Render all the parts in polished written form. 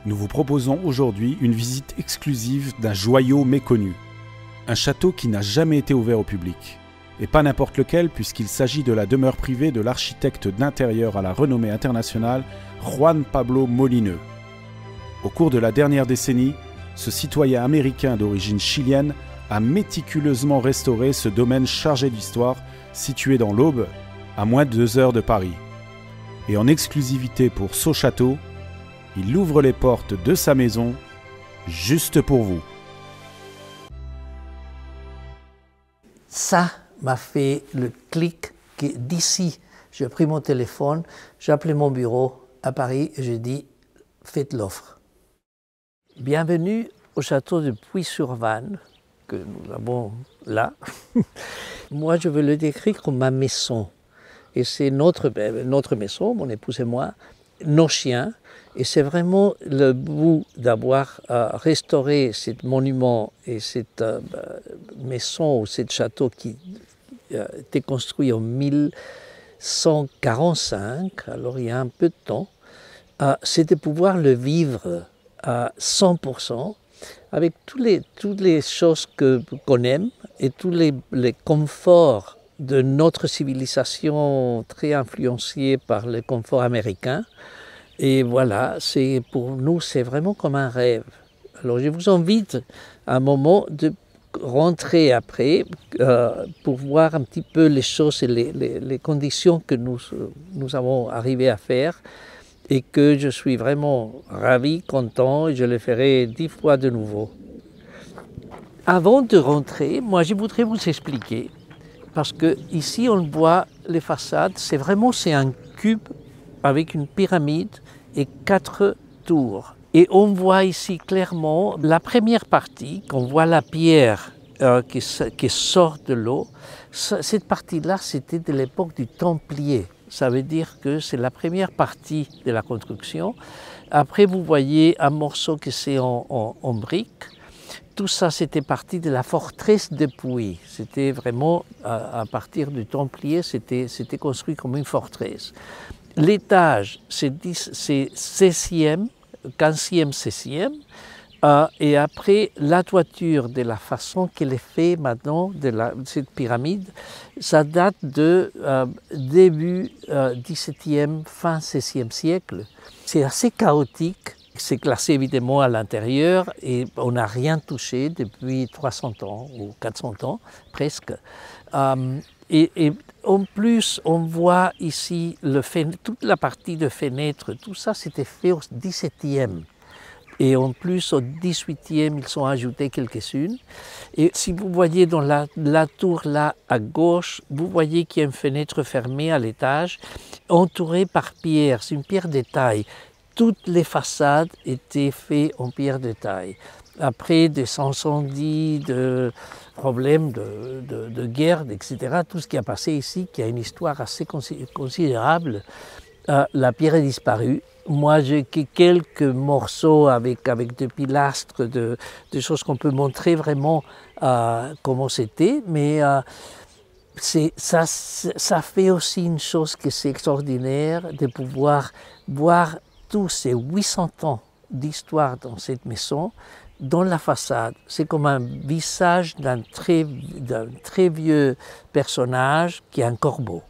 Nous vous proposons aujourd'hui une visite exclusive d'un joyau méconnu. Un château qui n'a jamais été ouvert au public. Et pas n'importe lequel, puisqu'il s'agit de la demeure privée de l'architecte d'intérieur à la renommée internationale, Juan Pablo Molineux. Au cours de la dernière décennie, ce citoyen américain d'origine chilienne a méticuleusement restauré ce domaine chargé d'histoire, situé dans l'Aube, à moins de 2 heures de Paris. Et en exclusivité pour Sochâteau, il ouvre les portes de sa maison, juste pour vous. Ça m'a fait le clic que d'ici, j'ai pris mon téléphone, j'ai appelé mon bureau à Paris et j'ai dit « faites l'offre ». Bienvenue au château de Puy-sur-Vanne que nous avons là. Moi, je veux le décrire comme ma maison. Et c'est notre maison, mon épouse et moi, nos chiens. Et c'est vraiment le bout d'avoir restauré ce monument et cette maison ou ce château qui a été construit en 1145, alors il y a un peu de temps, c'est de pouvoir le vivre à 100%, avec toutes les choses qu'on aime et tous les conforts de notre civilisation très influencée par le confort américain. Et voilà, pour nous, c'est vraiment comme un rêve. Alors je vous invite à un moment de rentrer après pour voir un petit peu les choses et les conditions que nous avons arrivé à faire et que je suis vraiment ravi, content et je le ferai 10 fois de nouveau. Avant de rentrer, moi je voudrais vous expliquer, parce que ici on voit les façades, c'est un cube avec une pyramide et 4 tours. Et on voit ici clairement la première partie, qu'on voit la pierre qui sort de l'eau. Cette partie-là, c'était de l'époque du Templier. Ça veut dire que c'est la première partie de la construction. Après, vous voyez un morceau que c'est en briques. Tout ça, c'était partie de la forteresse de Puy. C'était vraiment, à partir du Templier, c'était construit comme une forteresse. L'étage, c'est 16e, 15e, 16e. Et après, la toiture, de la façon qu'elle est faite maintenant, de cette pyramide, ça date de début 17e, fin 16e siècle. C'est assez chaotique. C'est classé évidemment à l'intérieur et on n'a rien touché depuis 300 ans ou 400 ans presque. Et en plus, on voit ici toute la partie de fenêtres, tout ça c'était fait au 17e. Et en plus, au 18e, ils ont ajouté quelques-unes. Et si vous voyez dans la tour là à gauche, vous voyez qu'il y a une fenêtre fermée à l'étage, entourée par pierre. C'est une pierre de taille. Toutes les façades étaient faites en pierre de taille. Après des incendies, de problèmes de guerre, etc., tout ce qui a passé ici, qui a une histoire assez considérable, la pierre est disparue. Moi, j'ai quelques morceaux avec des pilastres, des choses qu'on peut montrer vraiment comment c'était, mais ça fait aussi une chose que c'est extraordinaire de pouvoir voir tous ces 800 ans d'histoire dans cette maison, dans la façade. C'est comme un visage d'un très vieux personnage qui est un corbeau.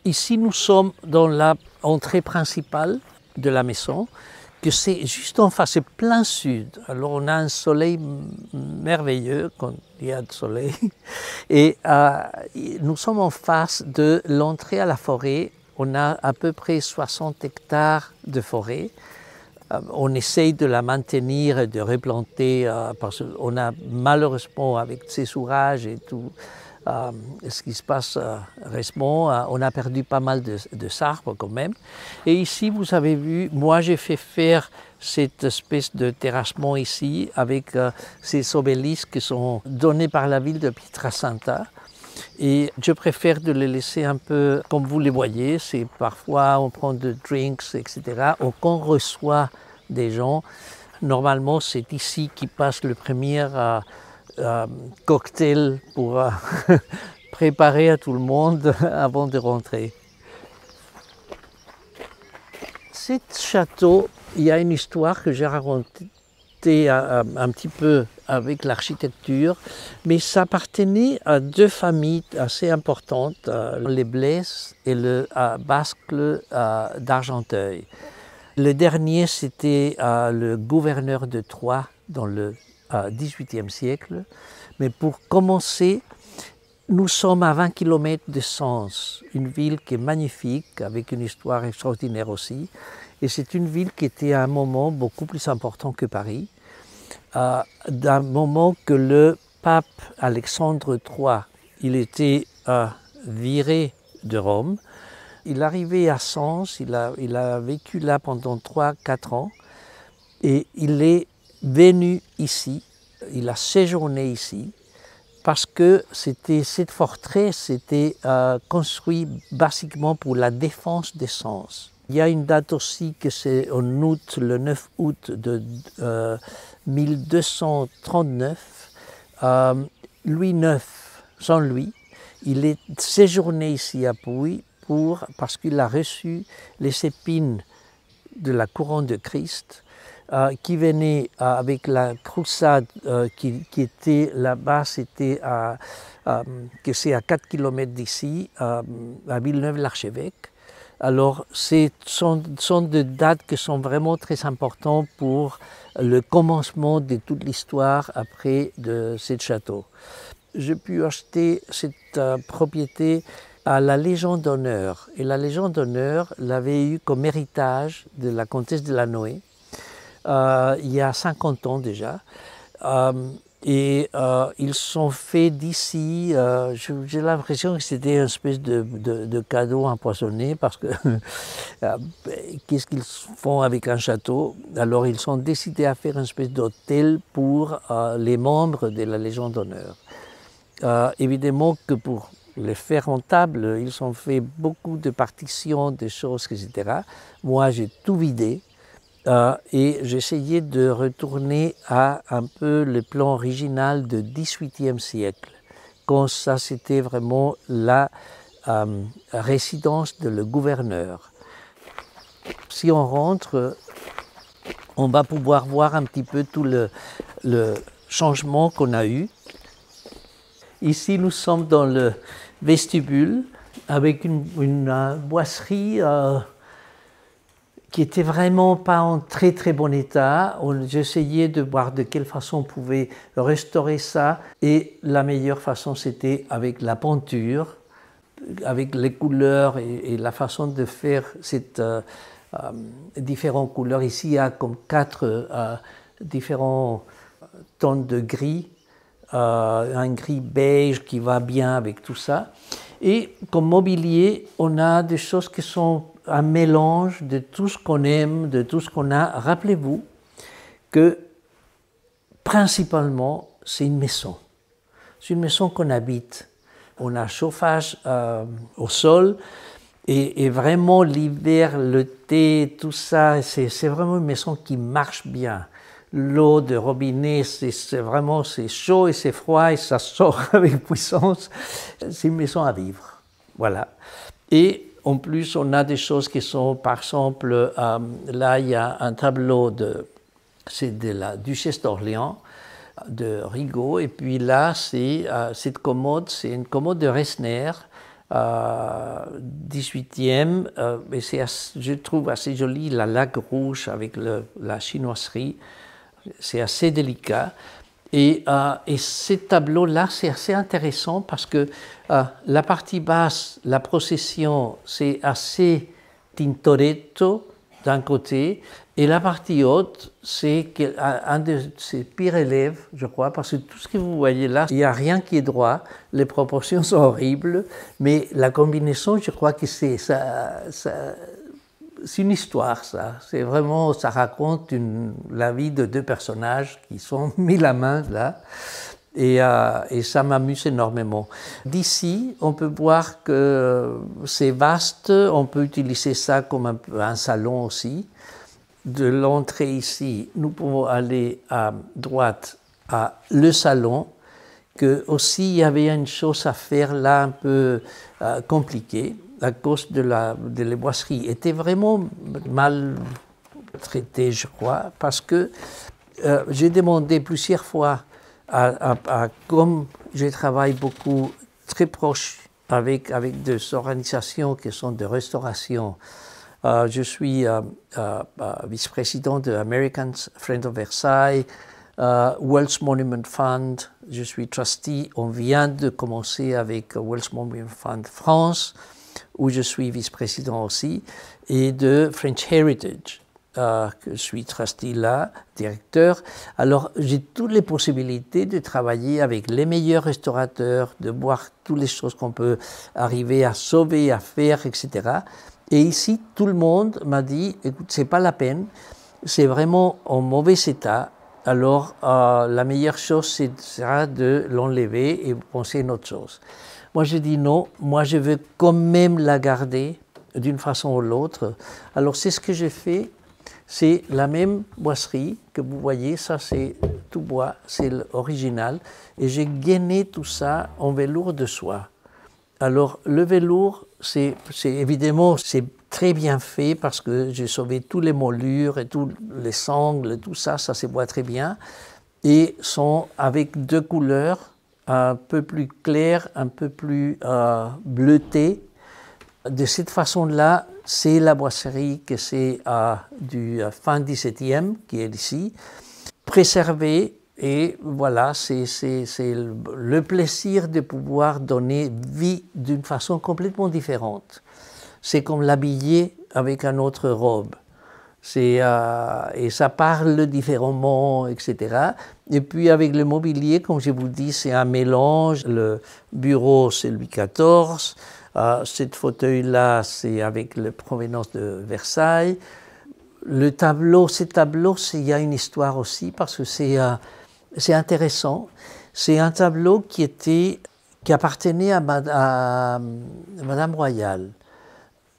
Ici, nous sommes dans l'entrée principale de la maison, que c'est juste en face, c'est plein sud. Alors on a un soleil merveilleux quand il y a du soleil. Et nous sommes en face de l'entrée à la forêt. On a à peu près 60 hectares de forêt. On essaye de la maintenir et de replanter parce qu'on a malheureusement avec ces ourages et tout ce qui se passe récemment, on a perdu pas mal de arbres quand même. Et ici, vous avez vu, moi j'ai fait faire cette espèce de terrassement ici avec ces obélisques qui sont donnés par la ville de Pietrasanta. Et je préfère de les laisser un peu comme vous les voyez. C'est parfois on prend des drinks, etc. Ou qu'on reçoit des gens. Normalement, c'est ici qui passe le premier cocktail pour préparer à tout le monde avant de rentrer. ce château, il y a une histoire que j'ai racontée un petit peu avec l'architecture, mais ça appartenait à deux familles assez importantes, les Blaise et le Bascle d'Argenteuil. Le dernier, c'était le gouverneur de Troyes dans le XVIIIe siècle. Mais pour commencer, nous sommes à 20 km de Sens, une ville qui est magnifique, avec une histoire extraordinaire aussi. Et c'est une ville qui était à un moment beaucoup plus important que Paris, d'un moment que le pape Alexandre III, il était viré de Rome. Il arrivait à Sens, il a vécu là pendant 3-4 ans et il est venu ici, il a séjourné ici parce que cette forteresse était construite basiquement pour la défense des Sens. Il y a une date aussi que c'est en août, le 9 août de 1239. Louis IX, sans lui, il est séjourné ici à Pouilly parce qu'il a reçu les épines de la couronne de Christ qui venait avec la croisade qui était là-bas, c'était que c'est à 4 km d'ici, à Villeneuve-l'Archevêque. Alors, ce sont des dates qui sont vraiment très importantes pour le commencement de toute l'histoire après de ce château. J'ai pu acheter cette propriété à la Légion d'honneur. Et la Légion d'honneur l'avait eu comme héritage de la comtesse de Lannoy il y a 50 ans déjà. Ils sont faits d'ici, j'ai l'impression que c'était une espèce de cadeau empoisonné parce que qu'est-ce qu'ils font avec un château? Alors ils ont décidé à faire une espèce d'hôtel pour les membres de la Légion d'honneur. Évidemment que pour les faire rentables, ils ont fait beaucoup de partitions, de choses, etc. Moi, j'ai tout vidé. Et j'essayais de retourner à un peu le plan original du XVIIIe siècle, quand ça c'était vraiment la résidence de le gouverneur. Si on rentre, on va pouvoir voir un petit peu tout le changement qu'on a eu. Ici, nous sommes dans le vestibule avec une boisserie qui était vraiment pas en très très bon état. J'essayais de voir de quelle façon on pouvait restaurer ça. Et la meilleure façon, c'était avec la peinture, avec les couleurs et la façon de faire cette différentes couleurs. Ici, il y a comme 4 différents tons de gris. Un gris beige qui va bien avec tout ça. Et comme mobilier, on a des choses qui sont un mélange de tout ce qu'on aime, de tout ce qu'on a. Rappelez-vous que principalement, c'est une maison. C'est une maison qu'on habite. On a chauffage au sol et vraiment l'hiver, le thé, tout ça, c'est vraiment une maison qui marche bien. L'eau de robinet, c'est vraiment chaud et c'est froid et ça sort avec puissance. C'est une maison à vivre. Voilà. Et en plus, on a des choses qui sont, par exemple, là, il y a un tableau c'est de la Duchesse d'Orléans, de Rigaud. Et puis là, cette commode, c'est une commode de Resner, 18e. Et je trouve assez joli la laque rouge avec la chinoiserie. C'est assez délicat. Et ce tableau-là, c'est assez intéressant parce que la partie basse, la procession, c'est assez Tintoretto d'un côté, et la partie haute, c'est un de ses pires élèves, je crois, parce que tout ce que vous voyez là, il n'y a rien qui est droit, les proportions sont horribles, mais la combinaison, je crois que c'est une histoire, ça. C'est vraiment, ça raconte la vie de deux personnages qui sont mis la main là. Et ça m'amuse énormément. D'ici, on peut voir que c'est vaste, on peut utiliser ça comme un salon aussi. De l'entrée ici, nous pouvons aller à droite à le salon, que aussi il y avait une chose à faire là un peu compliquée. à cause de les boiseries, était vraiment mal traité, je crois, parce que j'ai demandé plusieurs fois, comme je travaille beaucoup, très proche avec des organisations qui sont de restauration. Je suis vice-président de American Friends of Versailles, Welsh Monument Fund, je suis trustee. On vient de commencer avec Welsh Monument Fund France, où je suis vice-président aussi, et de French Heritage, que je suis trustee là, directeur. Alors j'ai toutes les possibilités de travailler avec les meilleurs restaurateurs, de voir toutes les choses qu'on peut arriver à sauver, à faire, etc. Et ici, tout le monde m'a dit, écoute, c'est pas la peine, c'est vraiment en mauvais état. Alors, la meilleure chose, sera de l'enlever et penser à une autre chose. Moi, je dis non, moi, je veux quand même la garder d'une façon ou l'autre. Alors, c'est ce que j'ai fait. C'est la même boiserie que vous voyez, ça, c'est tout bois, c'est l'original. Et j'ai gainé tout ça en velours de soie. Alors, le velours, c'est évidemment, c'est très bien fait parce que j'ai sauvé tous les moulures et tous les sangles, tout ça, ça se voit très bien. Et sont avec deux couleurs, un peu plus claires, un peu plus bleutées. De cette façon-là, c'est la boiserie que c'est du fin 17e, qui est ici, préservée. Et voilà, c'est le plaisir de pouvoir donner vie d'une façon complètement différente. C'est comme l'habiller avec une autre robe. Et ça parle différemment, etc. Et puis avec le mobilier, comme je vous dis, c'est un mélange. Le bureau, c'est Louis XIV. Cette fauteuil-là, c'est avec la provenance de Versailles. Le tableau, il y a une histoire aussi parce que c'est intéressant. C'est un tableau qui appartenait à Madame Royale.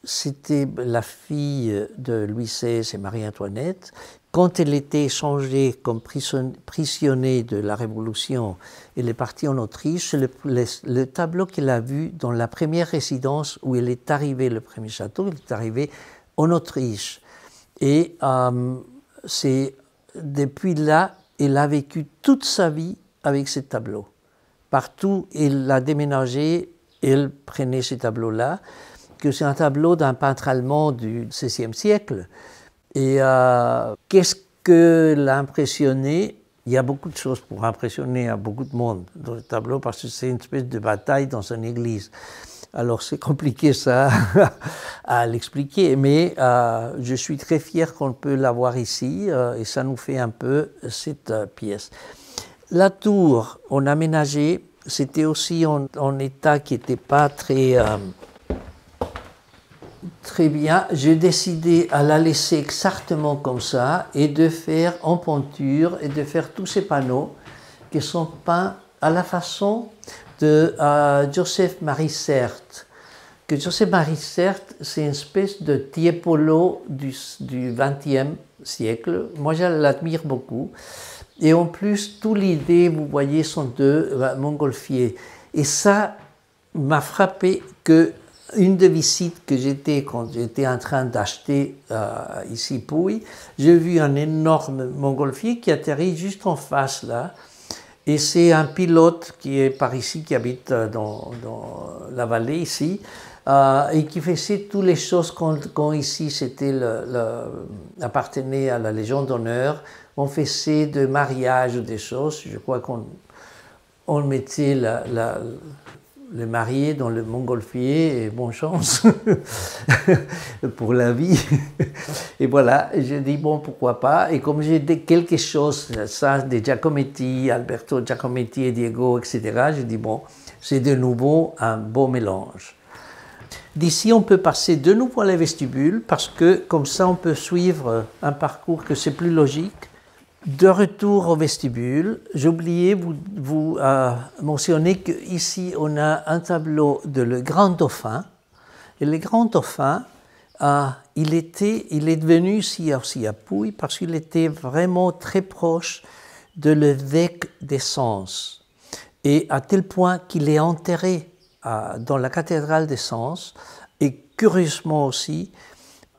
C'était la fille de Louis XVI et Marie-Antoinette. Quand elle était échangée comme prisonnière de la Révolution, elle est partie en Autriche. Le tableau qu'elle a vu dans la première résidence où elle est arrivée, le premier château, elle est arrivée en Autriche. Et c'est depuis là, elle a vécu toute sa vie avec ce tableau. Partout, elle a déménagé, elle prenait ce tableau-là, que c'est un tableau d'un peintre allemand du XVIe siècle. Et qu'est-ce que l'a impressionné? Il y a beaucoup de choses pour impressionner à beaucoup de monde dans le tableau parce que c'est une espèce de bataille dans une église. Alors c'est compliqué ça à l'expliquer, mais je suis très fier qu'on peut l'avoir ici et ça nous fait un peu cette pièce. La tour, on a aménagé, c'était aussi en état qui n'était pas très bien. J'ai décidé à la laisser exactement comme ça et de faire en peinture et de faire tous ces panneaux qui sont peints à la façon de Joseph-Marie Certes. Que Joseph-Marie Certes, c'est une espèce de Tiepolo du XXe siècle. Moi, je l'admire beaucoup. Et en plus, toutes les idées, vous voyez, sont de Montgolfier. Et ça m'a frappé que une des visites que quand j'étais en train d'acheter ici Pouille, j'ai vu un énorme montgolfier qui atterrit juste en face là. Et c'est un pilote qui est par ici, qui habite dans la vallée ici, et qui faisait toutes les choses quand ici c'était appartenait à la Légion d'honneur. On faisait de mariage ou des choses. Je crois qu'on mettait le marié dans le montgolfier et bonne chance pour la vie. Et voilà, j'ai dit bon, pourquoi pas. Et comme j'ai dit quelque chose, ça, de Giacometti, Alberto Giacometti et Diego, etc., j'ai dit bon, c'est de nouveau un beau mélange. D'ici, on peut passer de nouveau à la vestibule parce que comme ça, on peut suivre un parcours que c'est plus logique. De retour au vestibule, j'ai oublié vous mentionner qu'ici on a un tableau de Le Grand Dauphin. Et le Grand Dauphin, il est devenu ici aussi à Pouille parce qu'il était vraiment très proche de l'évêque des Sens. Et à tel point qu'il est enterré dans la cathédrale des Sens et curieusement aussi,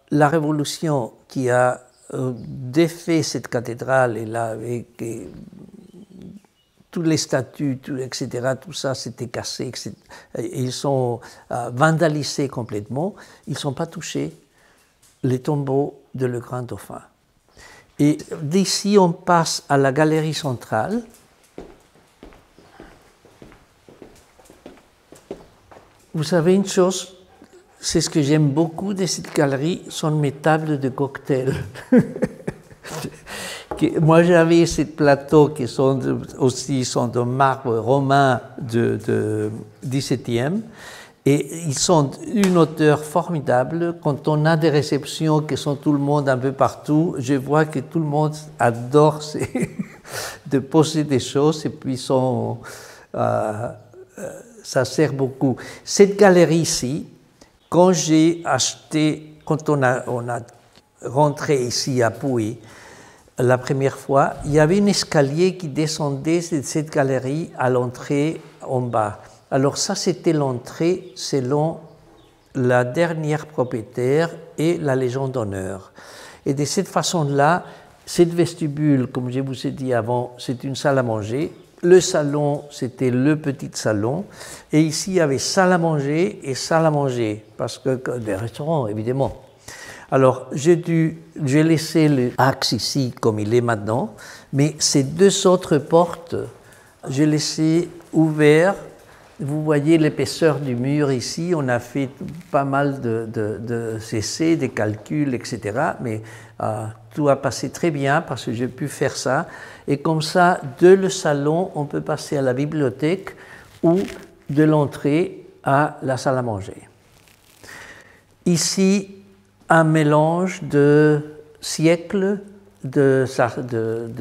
la révolution qui a défait cette cathédrale et tous les statues, etc., tout ça s'était cassé, etc., ils sont vandalisés complètement, ils ne sont pas touchés, les tombeaux de le grand dauphin. Et d'ici, on passe à la galerie centrale. Vous savez une chose, c'est ce que j'aime beaucoup de cette galerie, sont mes tables de cocktail. Moi, j'avais ces plateaux qui sont de marbre romain de 17e, et ils sont d'une hauteur formidable. Quand on a des réceptions qui sont tout le monde un peu partout, je vois que tout le monde adore de poser des choses, et puis ça sert beaucoup. Cette galerie ici, quand on a rentré ici à Puy, la première fois, il y avait un escalier qui descendait de cette galerie à l'entrée en bas. Alors ça, c'était l'entrée selon la dernière propriétaire et la Légion d'honneur. Et de cette façon-là, cette vestibule, comme je vous ai dit avant, c'est une salle à manger. Le salon, c'était le petit salon. Et ici, il y avait salle à manger et salle à manger, parce que des restaurants, évidemment. Alors, j'ai laissé l'axe ici comme il est maintenant, mais ces deux autres portes, j'ai laissé ouvertes. Vous voyez l'épaisseur du mur ici, on a fait pas mal de essais, des calculs, etc. Mais tout a passé très bien parce que j'ai pu faire ça. Et comme ça, de le salon, on peut passer à la bibliothèque ou de l'entrée à la salle à manger. Ici, un mélange de siècles, de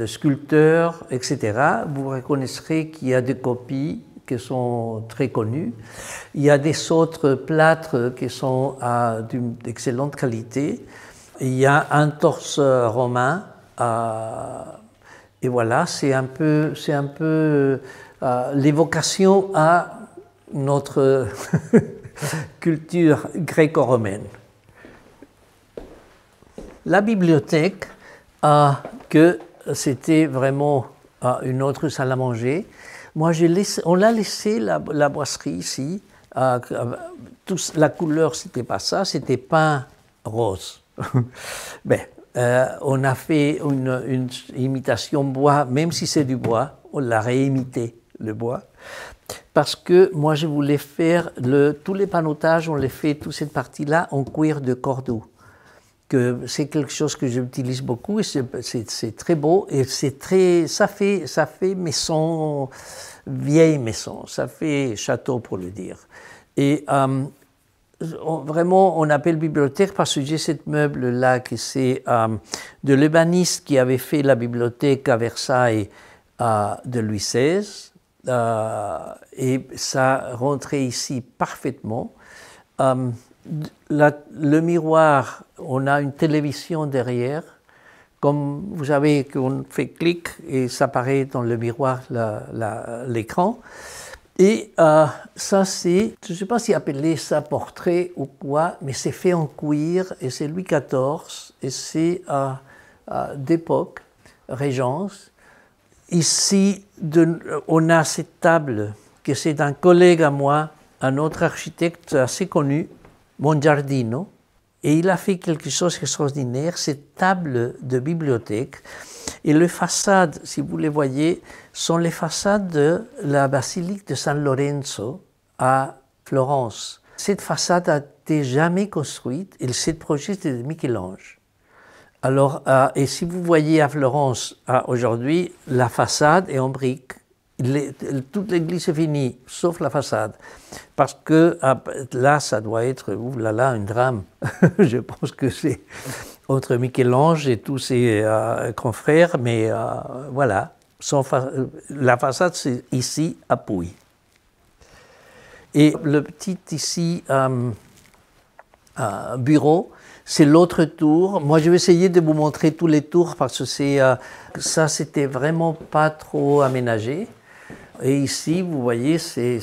sculpteurs, etc. Vous reconnaîtrez qu'il y a des copies qui sont très connues. Il y a des autres plâtres qui sont d'excellente qualité. Il y a un torse romain. Et voilà, c'est un peu l'évocation à notre culture gréco-romaine. La bibliothèque, que c'était vraiment une autre salle à manger. Moi, on l'a laissé, la boisserie ici. La couleur, c'était pas ça, c'était peint rose. On a fait une imitation bois, même si c'est du bois, on l'a réimité, le bois. Parce que moi, je voulais faire tous les panotages, on les fait, toute cette partie-là, en cuir de Cordoue. C'est quelque chose que j'utilise beaucoup et c'est très beau et ça fait maison, vieille maison, ça fait château pour le dire. Et vraiment, on appelle bibliothèque parce que j'ai cette meuble-là qui c'est de l'ébéniste qui avait fait la bibliothèque à Versailles de Louis XVI et ça rentrait ici parfaitement. Le miroir, on a une télévision derrière, comme vous savez qu'on fait clic et ça apparaît dans le miroir l'écran. Et ça c'est, je ne sais pas si appeler ça portrait ou quoi, mais c'est fait en cuir et c'est Louis XIV et c'est d'époque, Régence. Ici, on a cette table que c'est d'un collègue à moi, un autre architecte assez connu, Mongiardino, et il a fait quelque chose d'extraordinaire, cette table de bibliothèque. Et les façades, si vous les voyez, sont les façades de la basilique de San Lorenzo à Florence. Cette façade n'a été jamais construite, et ce projet c'est de Michel-Ange. Alors, et si vous voyez à Florence aujourd'hui, la façade est en briques. Toute l'église est finie, sauf la façade. Parce que là, ça doit être, oulala, un drame. Je pense que c'est entre Michel-Ange et tous ses confrères, mais voilà. La façade, c'est ici, à Puy. Et le petit ici, bureau, c'est l'autre tour. Moi, je vais essayer de vous montrer tous les tours parce que ça, c'était vraiment pas trop aménagé. Et ici, vous voyez, c'est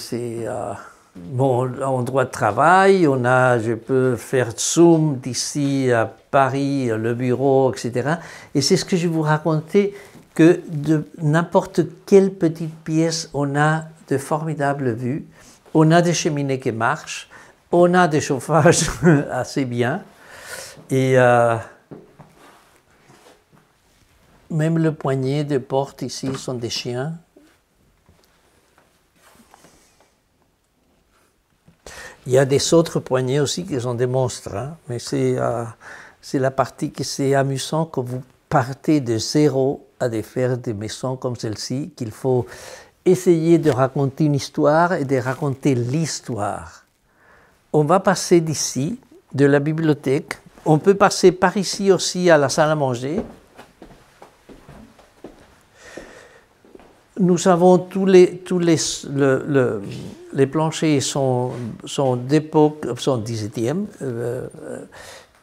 mon endroit de travail, je peux faire Zoom d'ici à Paris, le bureau, etc. Et c'est ce que je vous racontais, que de n'importe quelle petite pièce, on a de formidables vues, on a des cheminées qui marchent, on a des chauffages assez bien, et même le poignet de porte ici sont des chiens. Il y a des autres poignées aussi qui sont des monstres, hein, mais c'est la partie qui c'est amusant quand vous partez de zéro à faire des maisons comme celle-ci, qu'il faut essayer de raconter une histoire et de raconter l'histoire. On va passer d'ici, de la bibliothèque, on peut passer par ici aussi à la salle à manger. Nous avons les planchers sont d'époque, sont 17e.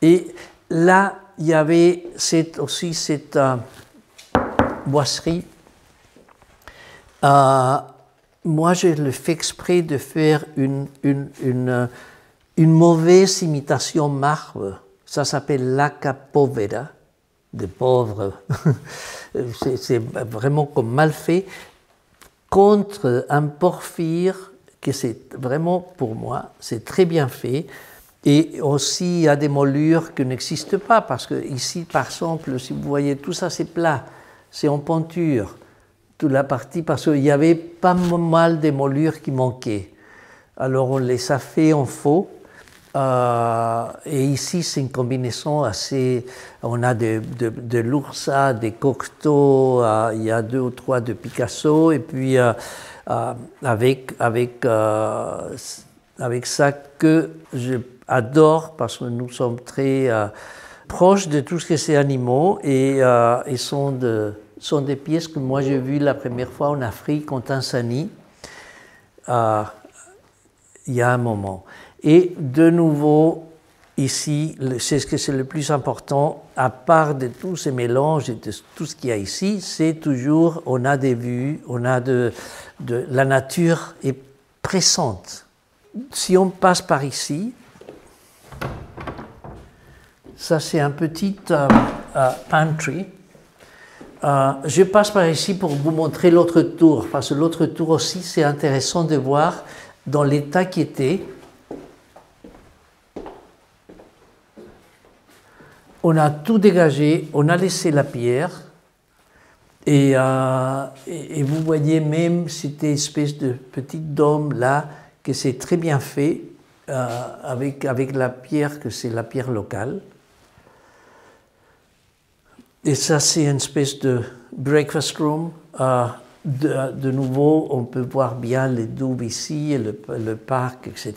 Et là, il y avait aussi cette boisserie. Moi, je le fais exprès de faire une mauvaise imitation marbre. Ça s'appelle laca povera, de pauvres. C'est vraiment comme mal fait, contre un porphyre que c'est vraiment, pour moi, c'est très bien fait. Et aussi, il y a des moulures qui n'existent pas, parce que ici, par exemple, si vous voyez, tout ça, c'est plat, c'est en peinture, toute la partie, parce qu'il y avait pas mal de moulures qui manquaient. Alors, on les a fait en faux. Et ici, c'est une combinaison assez... On a de l'Ursa, des Cocteau, il y a 2 ou 3 de Picasso, et puis avec ça que j'adore, parce que nous sommes très proches de tout ce que c'est animaux, et ils sont des pièces que moi j'ai vues la première fois en Afrique, en Tanzanie, il y a un moment. Et de nouveau, ici, c'est ce que c'est le plus important, à part de tous ces mélanges et de tout ce qu'il y a ici, c'est toujours, on a des vues, on a la nature est présente. Si on passe par ici, ça c'est un petit pantry. Je passe par ici pour vous montrer l'autre tour, parce que l'autre tour aussi, c'est intéressant de voir dans l'état qui était. On a tout dégagé, on a laissé la pierre, et vous voyez même cette espèce de petit dôme là, que c'est très bien fait, avec la pierre, que c'est la pierre locale. Et ça, c'est une espèce de breakfast room. De nouveau, on peut voir bien les douves ici, et le parc, etc.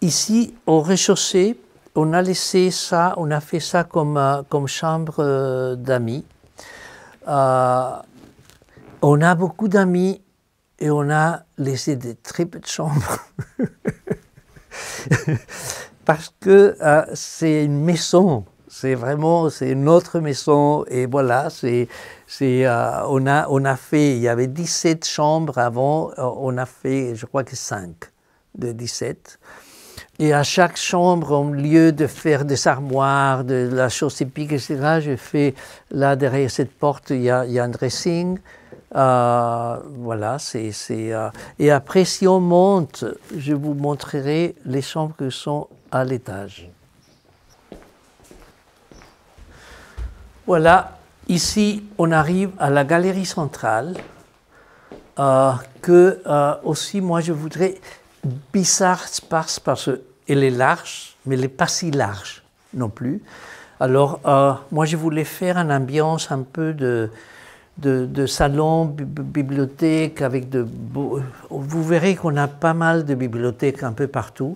Ici, au rez-de-chaussée, on a laissé ça, on a fait ça comme chambre d'amis. On a beaucoup d'amis et on a laissé des très peu de chambres. Parce que c'est une maison, c'est une autre maison, et voilà, on a fait, il y avait 17 chambres avant, on a fait, je crois que 5 de 17. Et à chaque chambre, au lieu de faire des armoires, de la chose épique, etc., je fais, là, derrière cette porte, il y a un dressing. Voilà, et après, si on monte, je vous montrerai les chambres qui sont à l'étage. Voilà, ici, on arrive à la galerie centrale, aussi, moi, je voudrais bizarre parce qu'elle est large, mais elle n'est pas si large non plus. Alors, moi, je voulais faire une ambiance un peu de salon, bibliothèque, vous verrez qu'on a pas mal de bibliothèques un peu partout.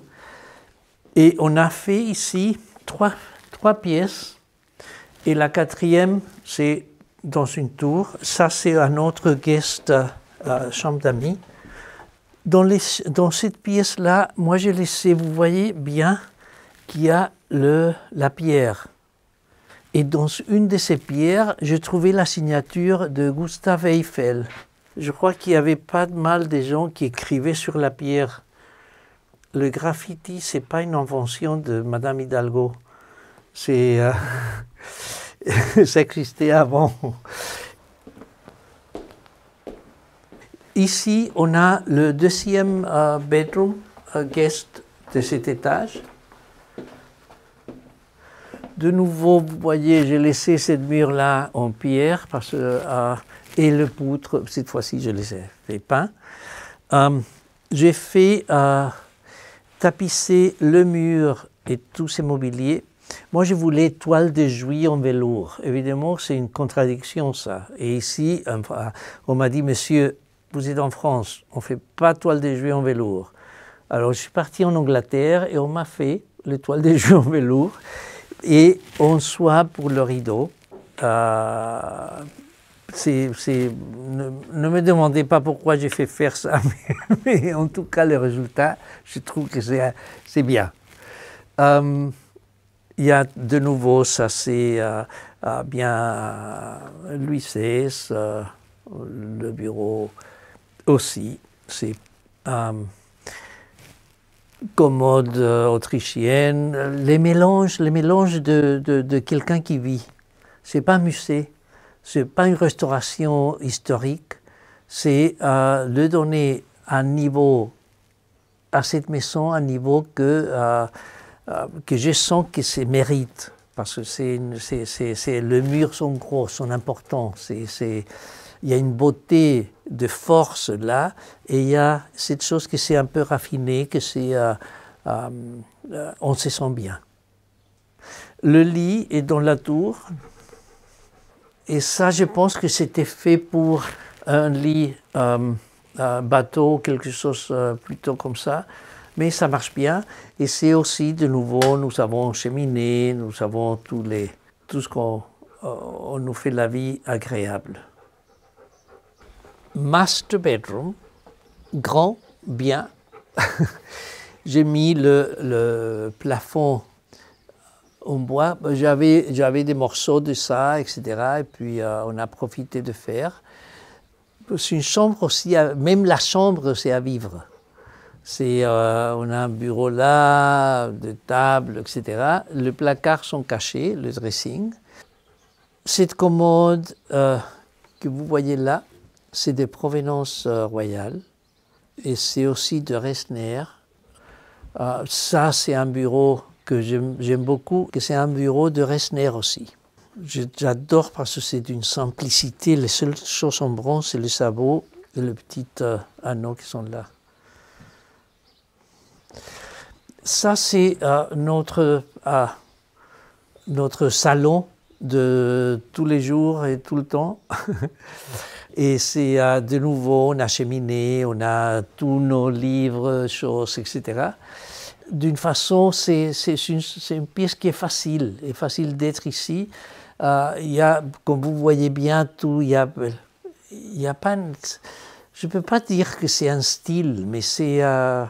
Et on a fait ici trois pièces, et la quatrième, c'est dans une tour. Ça, c'est un autre guest, chambre d'amis. Dans cette pièce-là, moi j'ai laissé, vous voyez bien qu'il y a la pierre. Et dans une de ces pierres, j'ai trouvé la signature de Gustave Eiffel. Je crois qu'il y avait pas mal de gens qui écrivaient sur la pierre. Le graffiti, c'est pas une invention de Madame Hidalgo. C'est ça existait avant. Ici, on a le deuxième bedroom guest de cet étage. De nouveau, vous voyez, j'ai laissé cette mur-là en pierre parce que, et le poutre, cette fois-ci, je les ai fait peint. J'ai fait tapisser le mur et tous ces mobiliers. Moi, je voulais toile de Jouy en velours. Évidemment, c'est une contradiction, ça. Et ici, on m'a dit, monsieur, vous êtes en France, on ne fait pas toile de Jouy en velours. Alors, je suis parti en Angleterre et on m'a fait les toiles de Jouy en velours. Et en soie pour le rideau. Ne me demandez pas pourquoi j'ai fait faire ça, mais en tout cas, le résultat, je trouve que c'est bien. Il y a de nouveau, ça c'est bien Louis XVI, le bureau aussi. C'est commode autrichienne, les mélanges de quelqu'un qui vit. C'est pas un musée, c'est pas une restauration historique, c'est de donner un niveau à cette maison, un niveau que je sens que c'est mérite, parce que le mur sont gros, sont importants, il y a une beauté de force là, et il y a cette chose que c'est un peu raffiné, que on se sent bien. Le lit est dans la tour, et ça, je pense que c'était fait pour un lit bateau, quelque chose plutôt comme ça, mais ça marche bien. Et c'est aussi, de nouveau, nous avons cheminée, nous avons tout ce qu'on nous fait la vie agréable. Master bedroom, grand, bien. J'ai mis le plafond en bois. J'avais des morceaux de ça, etc. Et puis on a profité de faire. C'est une chambre aussi, même la chambre, c'est à vivre. On a un bureau là, des tables, etc. Les placards sont cachés, le dressing. Cette commode que vous voyez là, c'est de provenance royale et c'est aussi de Resner. Ça, c'est un bureau que j'aime beaucoup, que c'est un bureau de Resner aussi. J'adore parce que c'est d'une simplicité. Les seules choses en bronze, c'est le sabot et le petit anneau qui sont là. Ça, c'est notre salon de tous les jours et tout le temps. Et c'est de nouveau, on a cheminée, on a tous nos livres, choses, etc. D'une façon, c'est une pièce qui est facile d'être ici. Il y a, comme vous voyez bien, tout, il y a pas, je ne peux pas dire que c'est un style, mais je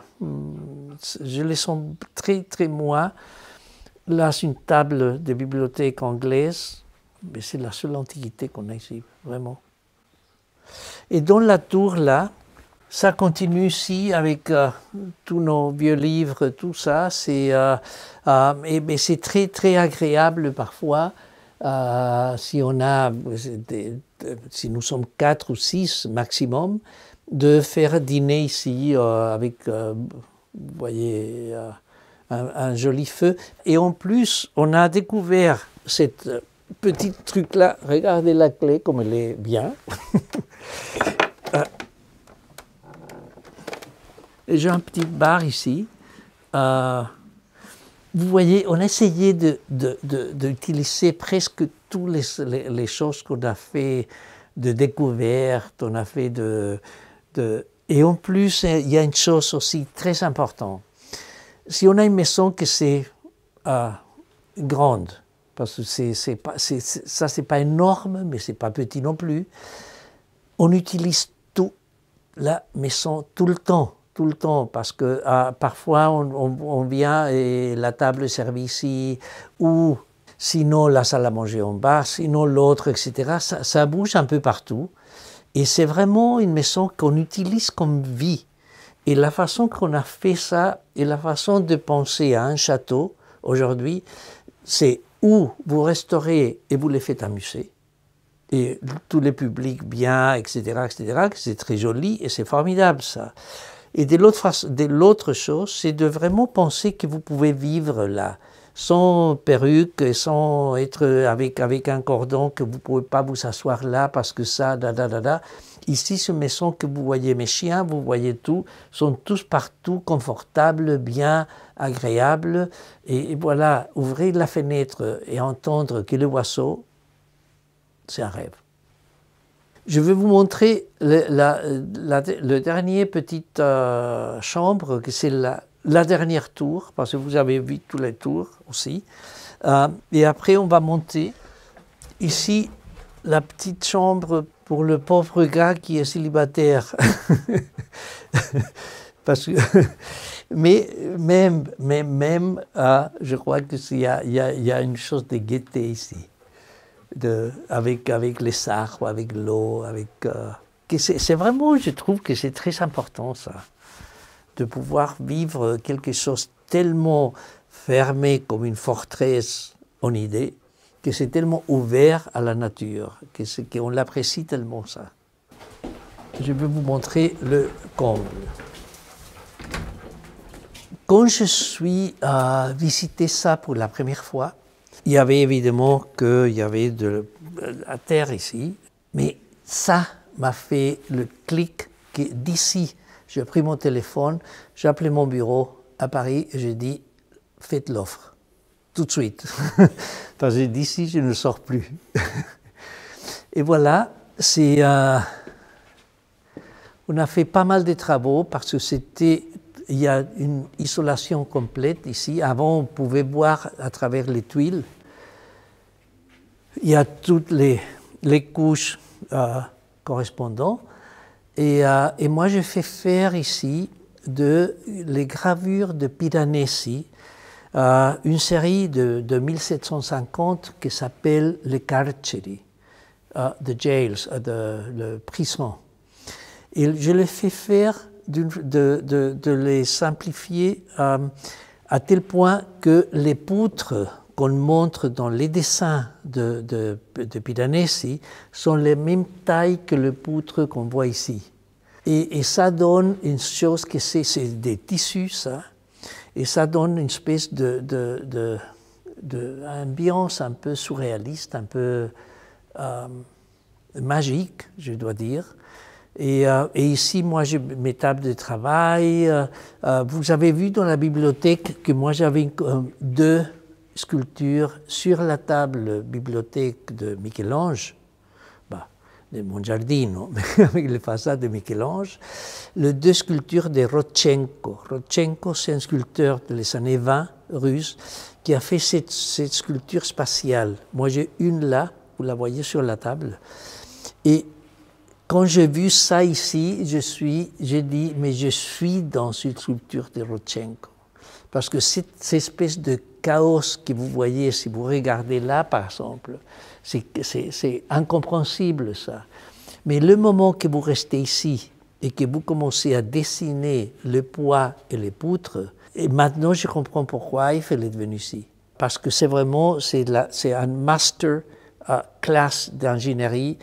le sens très, très moi. Là, c'est une table de bibliothèque anglaise, mais c'est la seule antiquité qu'on a ici, vraiment. Et dans la tour, là, ça continue ici avec tous nos vieux livres, tout ça. Mais c'est très, très agréable parfois, si nous sommes 4 ou 6 maximum, de faire dîner ici avec, vous voyez, un joli feu. Et en plus, on a découvert cette petit truc-là. Regardez la clé comme elle est bien. J'ai un petit bar ici. Vous voyez, on a essayé d'utiliser presque toutes les choses qu'on a fait de découverte, on a fait Et en plus, il y a une chose aussi très importante. Si on a une maison que c'est grande, parce que c'est pas énorme, mais c'est pas petit non plus, on utilise tout la maison tout le temps, parce que parfois on vient et la table est servie ici, ou sinon la salle à manger en bas, sinon l'autre, etc. Ça bouge un peu partout. Et c'est vraiment une maison qu'on utilise comme vie. Et la façon qu'on a fait ça, et la façon de penser à un château aujourd'hui, c'est où vous restaurez et vous les faites amuser. Et tous les publics bien, etc., etc., c'est très joli et c'est formidable ça. Et de l'autre chose, c'est de vraiment penser que vous pouvez vivre là, sans perruque, sans être avec un cordon, que vous ne pouvez pas vous asseoir là parce que ça, da. Ici, ce maison que vous voyez, mes chiens, vous voyez tout, sont tous partout confortables, bien, agréables. Et voilà, ouvrir la fenêtre et entendre que le oiseau, c'est un rêve. Je vais vous montrer le dernier petite chambre, que c'est la dernière tour, parce que vous avez vu tous les tours aussi. Et après, on va monter. Ici, la petite chambre pour le pauvre gars qui est célibataire. Parce que, mais même je crois qu'il y a une chose de gaieté ici. Avec les arbres, avec l'eau, c'est vraiment, je trouve que c'est très important ça, de pouvoir vivre quelque chose tellement fermé comme une forteresse en idée, que c'est tellement ouvert à la nature, qu'on l'apprécie tellement ça. Je vais vous montrer le comble. Quand je suis visité ça pour la première fois, il y avait évidemment de la terre ici, mais ça m'a fait le clic que d'ici, j'ai pris mon téléphone, j'ai appelé mon bureau à Paris et j'ai dit « faites l'offre, tout de suite ». Parce que d'ici, je ne sors plus. Et voilà, on a fait pas mal de travaux parce que il y a une isolation complète ici. Avant, on pouvait voir à travers les tuiles. Il y a toutes les couches correspondantes. Et moi, j'ai fait faire ici les gravures de Piranesi, une série de 1750 qui s'appelle les carceri, the jails, le prison. Et je l'ai fait faire de les simplifier à tel point que les poutres qu'on montre dans les dessins de Piranesi sont les mêmes tailles que les poutres qu'on voit ici. Et ça donne une chose que c'est des tissus, ça, et ça donne une espèce d'ambiance un peu surréaliste, un peu magique, je dois dire. Et ici, moi, j'ai mes tables de travail. Vous avez vu dans la bibliothèque que moi, j'avais 2 sculptures sur la table bibliothèque de Michel-Ange, de Mongiardino, avec les façades de Michel-Ange. Les 2 sculptures de Rodchenko. Rodchenko, c'est un sculpteur des années 20 russe qui a fait cette sculpture spatiale. Moi, j'ai une là, vous la voyez sur la table. Et quand j'ai vu ça ici, j'ai dit, mais je suis dans une sculpture de Rodchenko. Parce que cette espèce de chaos que vous voyez, si vous regardez là, par exemple, c'est incompréhensible, ça. Mais le moment que vous restez ici et que vous commencez à dessiner le poids et les poutres, et maintenant je comprends pourquoi Eiffel est devenu ici. Parce que c'est vraiment, c'est un master class d'ingénierie.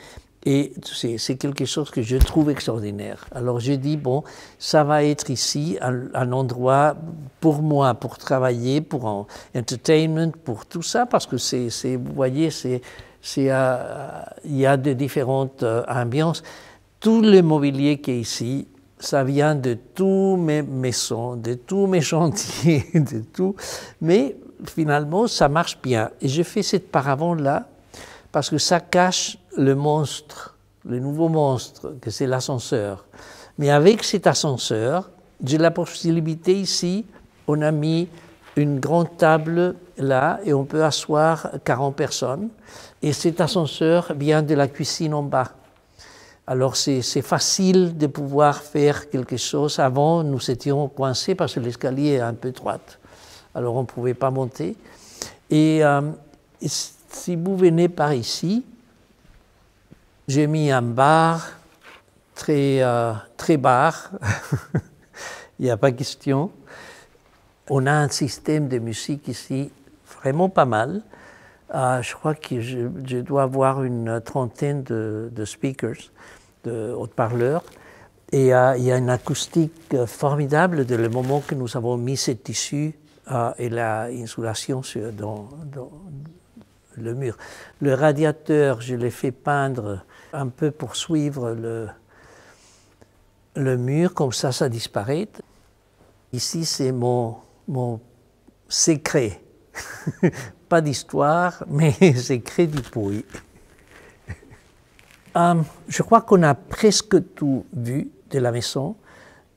Et c'est quelque chose que je trouve extraordinaire. Alors j'ai dit, bon, ça va être ici un endroit pour moi, pour travailler, pour entertainment, pour tout ça, parce que vous voyez, il y a de différentes ambiances. Tout le mobilier qui est ici, ça vient de tous mes maisons, de tous mes chantiers, de tout. Mais finalement, ça marche bien. Et je fais cette paravent-là, parce que ça cache le monstre, le nouveau monstre, que c'est l'ascenseur. Mais avec cet ascenseur, j'ai la possibilité ici, on a mis une grande table là et on peut asseoir 40 personnes. Et cet ascenseur vient de la cuisine en bas. Alors c'est facile de pouvoir faire quelque chose. Avant, nous étions coincés parce que l'escalier est un peu étroite. Alors on ne pouvait pas monter. Et si vous venez par ici, j'ai mis un bar très bar, il n'y a pas question. On a un système de musique ici vraiment pas mal. Je crois que je dois avoir une trentaine de speakers, de haut-parleurs. Et il y a une acoustique formidable dès le moment que nous avons mis ces tissus et l'insulation dans le mur. Le radiateur, je l'ai fait peindre un peu pour suivre le mur, comme ça disparaît. Ici, c'est mon secret. Pas d'histoire, mais secret du bruit. Je crois qu'on a presque tout vu de la maison.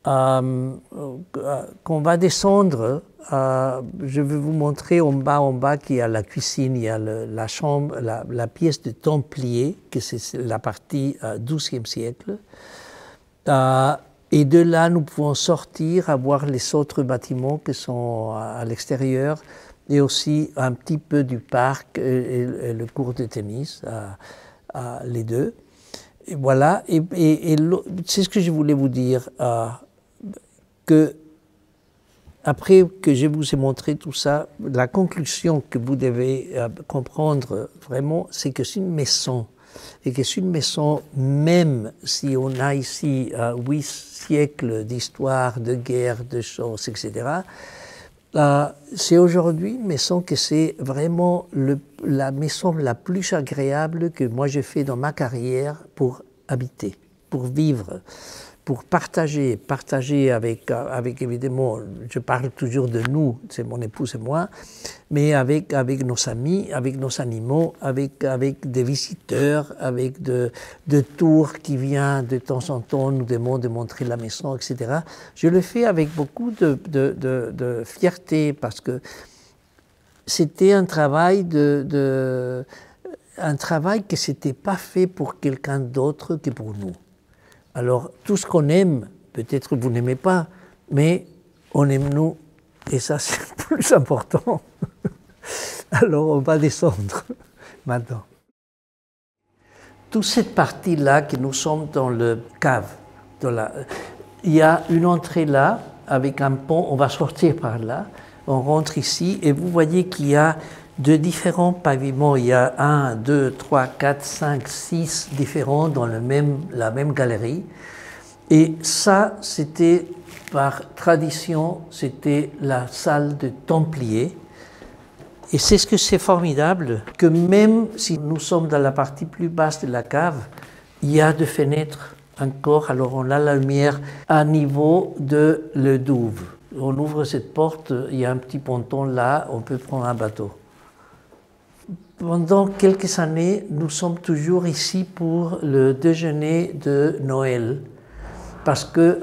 Qu'on va descendre, je vais vous montrer en bas qu'il y a la cuisine, il y a la chambre, la pièce de Templier, que c'est la partie XIIe siècle. Et de là, nous pouvons sortir, à voir les autres bâtiments qui sont à l'extérieur, et aussi un petit peu du parc et le court de tennis, les deux. Et voilà, et c'est ce que je voulais vous dire, que après que je vous ai montré tout ça, la conclusion que vous devez comprendre vraiment, c'est que c'est une maison. Et que c'est une maison, même si on a ici 8 siècles d'histoire, de guerre, de choses, etc., c'est aujourd'hui une maison que c'est vraiment la maison la plus agréable que moi j'ai fait dans ma carrière pour habiter, pour vivre, pour partager avec évidemment, je parle toujours de nous, c'est mon épouse et moi, mais avec nos amis, avec nos animaux, avec des visiteurs, avec de tours qui viennent de temps en temps nous demandent de montrer la maison, etc. Je le fais avec beaucoup de fierté parce que c'était un travail un travail que c'était pas fait pour quelqu'un d'autre que pour nous. Alors, tout ce qu'on aime, peut-être vous n'aimez pas, mais on aime nous, et ça c'est le plus important. Alors, on va descendre maintenant. Toute cette partie-là, que nous sommes dans le cave, il y a une entrée là, avec un pont, on va sortir par là, on rentre ici, et vous voyez qu'il y a de différents paviments. Il y a 1, 2, 3, 4, 5, 6 différents dans la même galerie. Et ça, c'était par tradition, c'était la salle de Templier. Et c'est ce que c'est formidable, que même si nous sommes dans la partie plus basse de la cave, il y a des fenêtres encore. Alors on a la lumière à niveau de le douve. On ouvre cette porte, il y a un petit ponton là, on peut prendre un bateau. Pendant quelques années, nous sommes toujours ici pour le déjeuner de Noël, parce que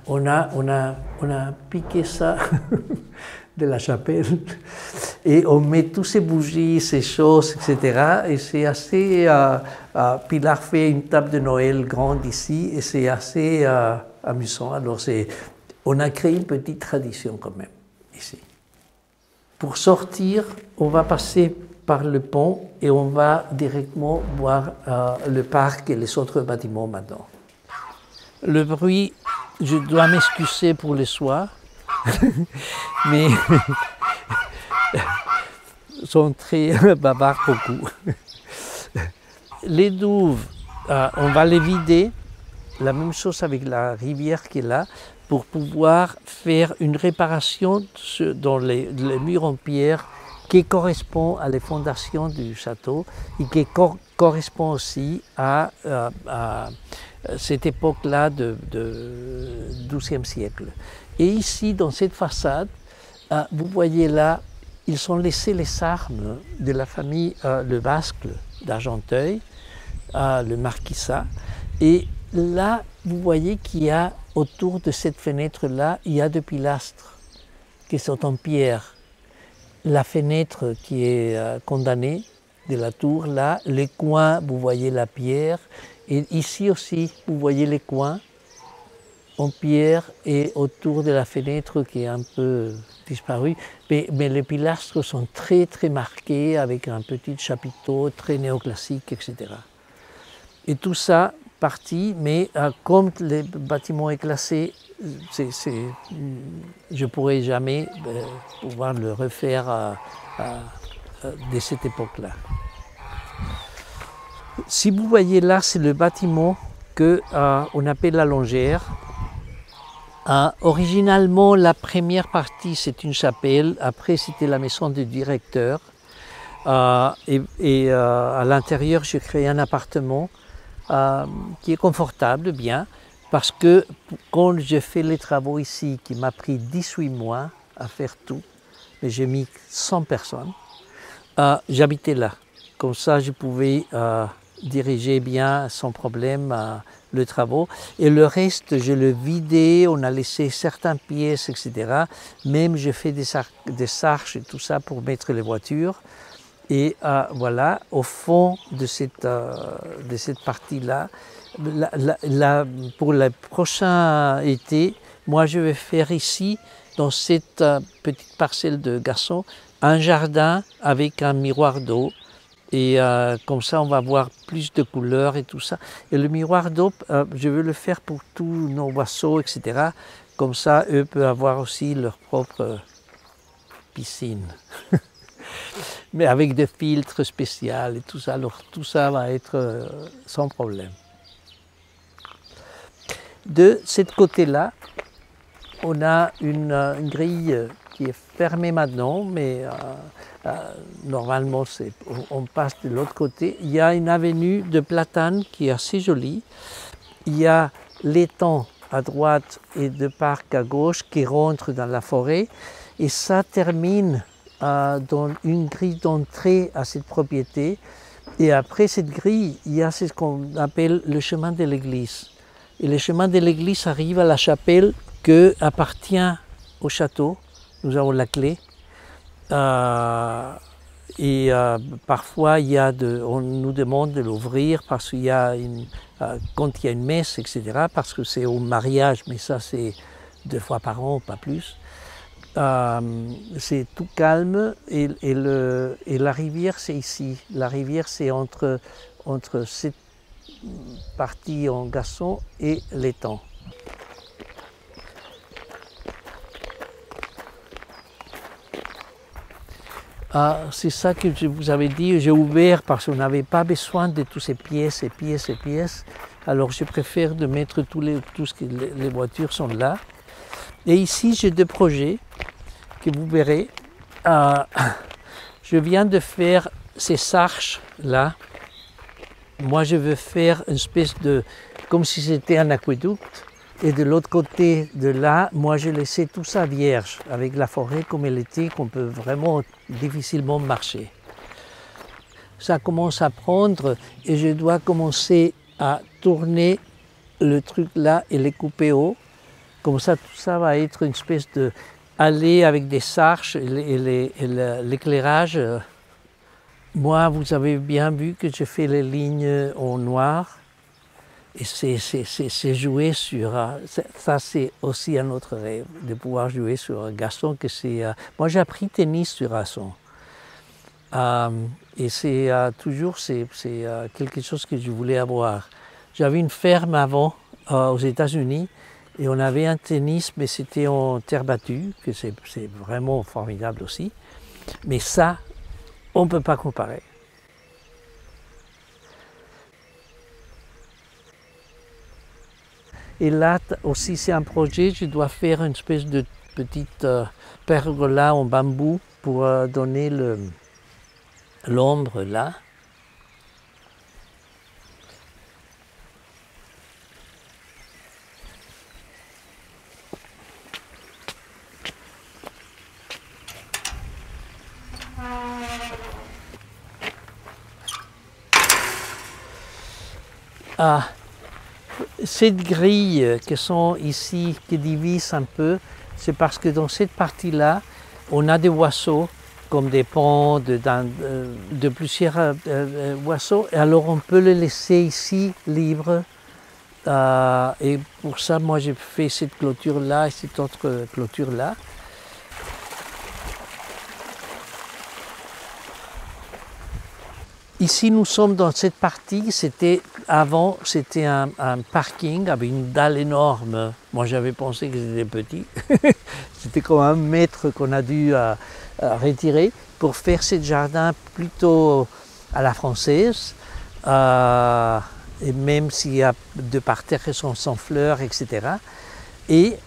on a piqué ça de la chapelle et on met toutes ces bougies, ces choses, etc. Et c'est assez. Pilar fait une table de Noël grande ici et c'est assez amusant. Alors on a créé une petite tradition quand même ici. Pour sortir, on va passer par le pont et on va directement voir le parc et les autres bâtiments maintenant. Le bruit, je dois m'excuser pour le soir, mais sont très bavards beaucoup. Les douves, on va les vider, la même chose avec la rivière qui est là, pour pouvoir faire une réparation dans les murs en pierre qui correspond à les fondations du château et qui correspond aussi à cette époque-là du XIIe siècle. Et ici, dans cette façade, vous voyez là, ils ont laissé les armes de la famille Le Bascle d'Argenteuil, le marquisat. Et là, vous voyez qu'il y a autour de cette fenêtre-là, il y a des pilastres qui sont en pierre. La fenêtre qui est condamnée de la tour, là, les coins, vous voyez la pierre. Et ici aussi, vous voyez les coins en pierre et autour de la fenêtre qui est un peu disparue. Mais les pilastres sont très très marqués avec un petit chapiteau très néoclassique, etc. Et tout ça partie, mais comme le bâtiment est classé, je ne pourrai jamais pouvoir le refaire de cette époque-là. Si vous voyez là, c'est le bâtiment qu'on appelle la Longère. Originalement, la première partie, c'est une chapelle. Après, c'était la maison du directeur. À l'intérieur, j'ai créé un appartement qui est confortable, bien, parce que quand j'ai fait les travaux ici, qui m'a pris 18 mois à faire tout, mais j'ai mis 100 personnes, j'habitais là. Comme ça, je pouvais diriger bien sans problème les travaux. Et le reste, je le vidais, on a laissé certaines pièces, etc. Même j'ai fait des arches et tout ça pour mettre les voitures. Et voilà, au fond de cette partie-là, pour le prochain été, moi je vais faire ici, dans cette petite parcelle de Gasson, un jardin avec un miroir d'eau. Et comme ça, on va voir plus de couleurs et tout ça. Et le miroir d'eau, je veux le faire pour tous nos oiseaux, etc. Comme ça, eux peuvent avoir aussi leur propre piscine. Mais avec des filtres spéciaux et tout ça. Alors, tout ça va être sans problème. De ce côté-là, on a une grille qui est fermée maintenant, mais normalement, on passe de l'autre côté. Il y a une avenue de platanes qui est assez jolie. Il y a l'étang à droite et de parc à gauche qui rentre dans la forêt. Et ça termine dans une grille d'entrée à cette propriété. Et après cette grille, il y a ce qu'on appelle le chemin de l'église. Et le chemin de l'église arrive à la chapelle qui appartient au château. Nous avons la clé. Parfois, on nous demande de l'ouvrir parce qu'il y a quand il y a une messe, etc. Parce que c'est au mariage, mais ça c'est 2 fois par an, pas plus. C'est tout calme et la rivière c'est ici. La rivière c'est entre cette partie en Gasson et l'étang. C'est ça que je vous avais dit, j'ai ouvert parce qu'on n'avait pas besoin de toutes ces pièces. Alors je préfère de mettre les voitures sont là. Et ici j'ai 2 projets que vous verrez. Je viens de faire ces arches là. Moi je veux faire une espèce de, comme si c'était un aqueduc. Et de l'autre côté de là, moi j'ai laissé tout ça vierge, avec la forêt comme elle était, qu'on peut vraiment difficilement marcher. Ça commence à prendre et je dois commencer à tourner le truc là et les couper haut. Comme ça, tout ça va être une espèce de allée avec des arches et l'éclairage. Moi, vous avez bien vu que je fais les lignes en noir. Et c'est jouer sur... Ça, c'est aussi un autre rêve, de pouvoir jouer sur Gasson. Moi, j'ai appris tennis sur Gasson. Et c'est toujours quelque chose que je voulais avoir. J'avais une ferme avant, aux États-Unis, et on avait un tennis, mais c'était en terre battue, que c'est vraiment formidable aussi. Mais ça, on ne peut pas comparer. Et là aussi, c'est un projet, je dois faire une espèce de petite pergola en bambou pour donner l'ombre là. Cette grille qui sont ici, qui divise un peu, c'est parce que dans cette partie-là, on a des oiseaux, comme des ponts, de plusieurs oiseaux, et alors on peut les laisser ici libres. Et pour ça, moi j'ai fait cette clôture-là et cette autre clôture-là. Ici, nous sommes dans cette partie, c'était avant, c'était un parking avec une dalle énorme. Moi, j'avais pensé que c'était petit. C'était comme 1 mètre qu'on a dû retirer pour faire ce jardin plutôt à la française. Et même s'il y a de parterres qui sont sans fleurs, etc. Et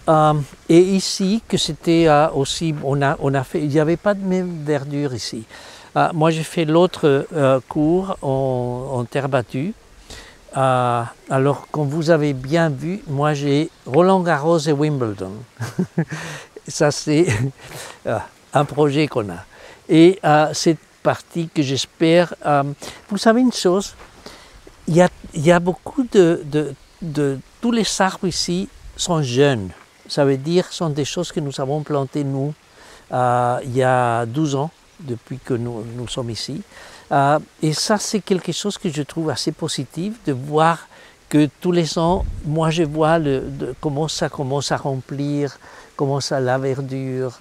ici, que c'était aussi, on a fait, il n'y avait pas de même verdure ici. Moi, j'ai fait l'autre cours en terre battue. Alors, comme vous avez bien vu, moi j'ai Roland-Garros et Wimbledon. Ça, c'est un projet qu'on a. Et cette partie que j'espère... vous savez une chose, il y a beaucoup tous les arbres ici sont jeunes. Ça veut dire sont des choses que nous avons plantées, nous, il y a 12 ans, depuis que nous sommes ici. Et ça, c'est quelque chose que je trouve assez positif, de voir que tous les ans, moi je vois comment ça commence à remplir, comment ça la verdure,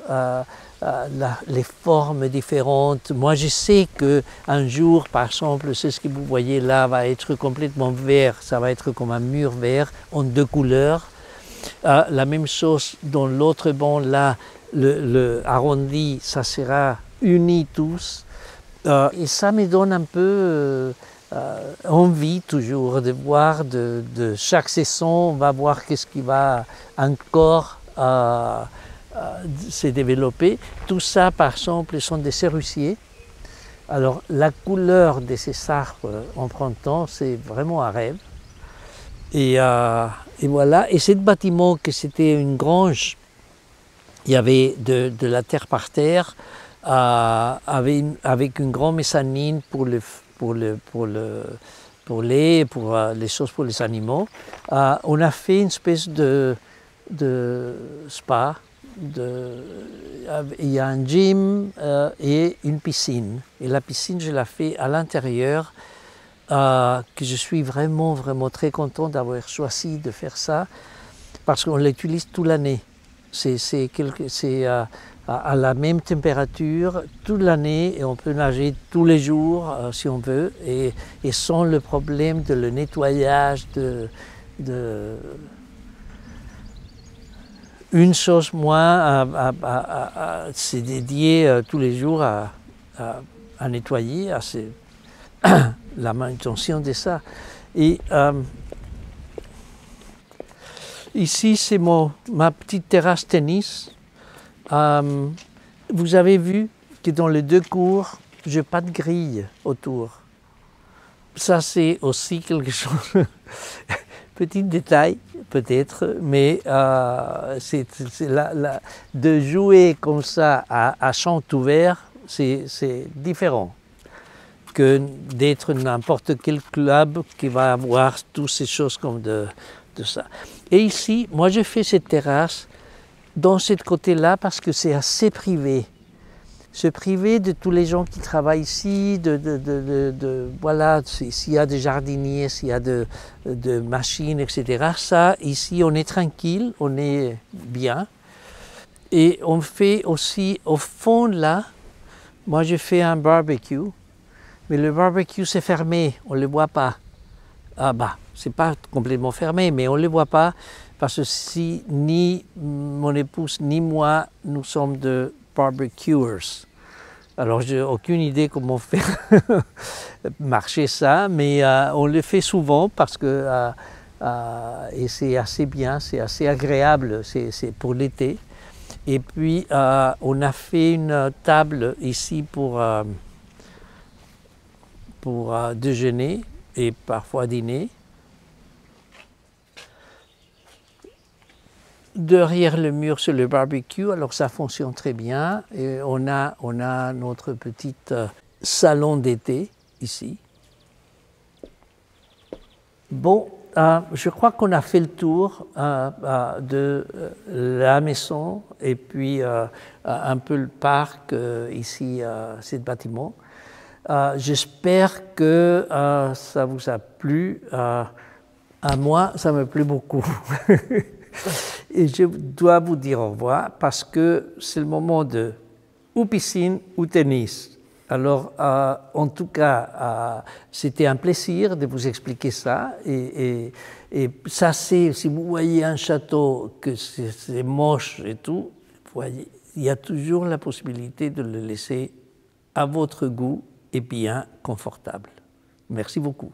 les formes différentes. Moi je sais qu'un jour, par exemple, c'est ce que vous voyez là, va être complètement vert, ça va être comme un mur vert en 2 couleurs. La même chose dans l'autre banc là, le arrondi, ça sera uni tous. Et ça me donne un peu envie toujours de voir de chaque saison, on va voir qu'est-ce qui va encore se développer. Tout ça, par exemple, sont des cerisiers. Alors la couleur de ces arbres en printemps, c'est vraiment un rêve. Et voilà. Et ce bâtiment, que c'était une grange, il y avait de la terre par terre, avec une grande mezzanine pour les choses pour les animaux. On a fait une espèce de spa. Il y a un gym et une piscine. Et la piscine, je l'ai fait à l'intérieur, que je suis vraiment, vraiment très content d'avoir choisi de faire ça, parce qu'on l'utilise toute l'année. C'est à la même température toute l'année et on peut nager tous les jours si on veut et sans le problème de le nettoyage une chose moins c'est dédié tous les jours à nettoyer, la manutention de ça. Et ici c'est ma petite terrasse tennis. Vous avez vu que dans les 2 cours, je n'ai pas de grille autour. Ça, c'est aussi quelque chose, petit détail peut-être, mais de jouer comme ça à champ ouvert, c'est différent que d'être n'importe quel club qui va avoir toutes ces choses comme de ça. Et ici, moi, je fais cette terrasse dans ce côté-là parce que c'est assez privé. Se priver de tous les gens qui travaillent ici, voilà, s'il y a des jardiniers, s'il y a de machines, etc. Ça, ici, on est tranquille, on est bien. Et on fait aussi, au fond là, moi je fais un barbecue, mais le barbecue c'est fermé, on ne le voit pas. C'est pas complètement fermé, mais on ne le voit pas. Parce que si ni mon épouse ni moi, nous sommes de barbecuers. Alors, j'ai aucune idée comment faire marcher ça, mais on le fait souvent parce que et c'est assez bien, c'est assez agréable, c'est pour l'été. Et puis, on a fait une table ici pour déjeuner et parfois dîner. Derrière le mur sur le barbecue, alors ça fonctionne très bien. Et on a notre petit salon d'été ici. Bon, je crois qu'on a fait le tour de la maison et puis un peu le parc ici, ce bâtiment. J'espère que ça vous a plu. À moi, ça me plaît beaucoup. Et je dois vous dire au revoir parce que c'est le moment de ou piscine ou tennis. Alors, en tout cas, c'était un plaisir de vous expliquer ça. Et ça, c'est, si vous voyez un château que c'est moche et tout, voyez, il y a toujours la possibilité de le laisser à votre goût et bien confortable. Merci beaucoup.